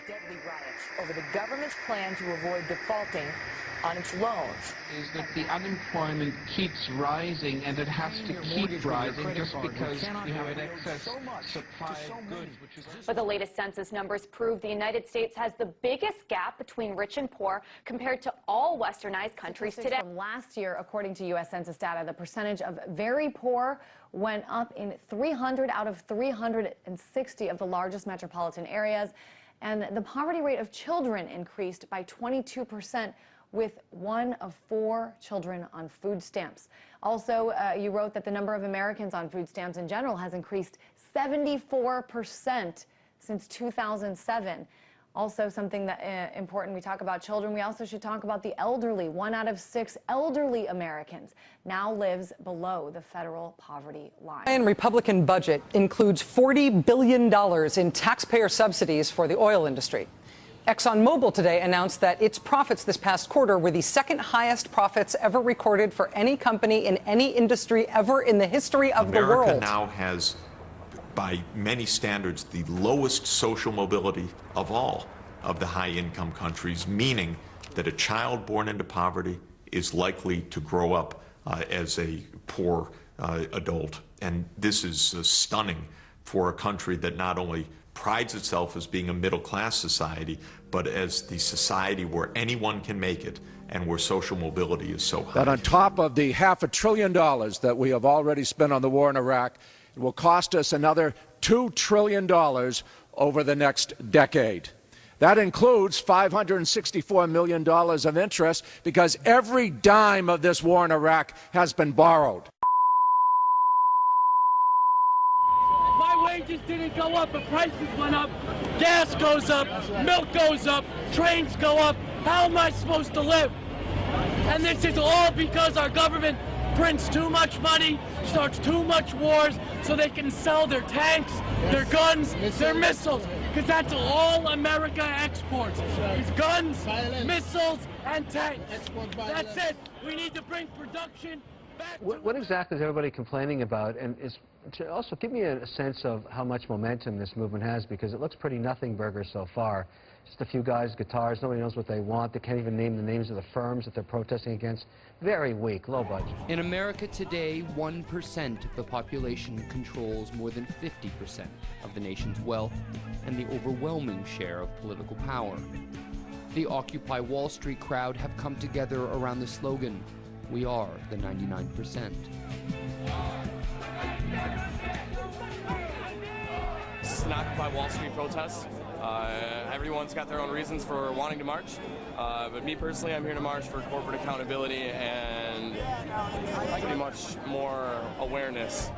deadly riots over the government's plan to avoid defaulting on its loans. Is that the unemployment keeps rising, and it has to keep rising just because we have an excess supply of goods. But the latest census numbers prove the United States has the biggest gap between rich and poor compared to all westernized countries today. From last year, according to U.S. Census data, the percentage of very poor went up in 300 out of 360 of the largest metropolitan areas, and the poverty rate of children increased by 22%, with 1 of 4 children on food stamps. Also, you wrote that the number of Americans on food stamps in general has increased 74% since 2007. Also, something that important, we talk about children, we also should talk about the elderly. 1 out of 6 elderly Americans now lives below the federal poverty line. The Republican budget includes $40 billion in taxpayer subsidies for the oil industry. ExxonMobil today announced that its profits this past quarter were the second highest profits ever recorded for any company in any industry ever in the history of the world. America now has, by many standards, the lowest social mobility of all of the high-income countries, meaning that a child born into poverty is likely to grow up as a poor adult. And this is stunning for a country that not only prides itself as being a middle-class society, but as the society where anyone can make it and where social mobility is so high. That on top of the $500 billion that we have already spent on the war in Iraq, it will cost us another $2 trillion over the next decade. That includes $564 million of interest, because every dime of this war in Iraq has been borrowed. My wages didn't go up, but prices went up. Gas goes up, milk goes up, trains go up. How am I supposed to live? And this is all because our government prints too much money, starts too much wars, so they can sell their tanks, their guns, their missiles, because that's all America exports. It's guns, missiles, and tanks. That's it. We need to bring production back. What exactly is everybody complaining about? And is to also give me a sense of how much momentum this movement has, because it looks pretty nothing burger so far. Just a few guys, guitars, nobody knows what they want. They can't even name the names of the firms that they're protesting against. Very weak, low budget. In America today, 1% of the population controls more than 50% of the nation's wealth and the overwhelming share of political power. The Occupy Wall Street crowd have come together around the slogan, "We are the 99%. This is an Occupy Wall Street protest. Everyone's got their own reasons for wanting to march, but me personally, I'm here to march for corporate accountability and pretty much more awareness.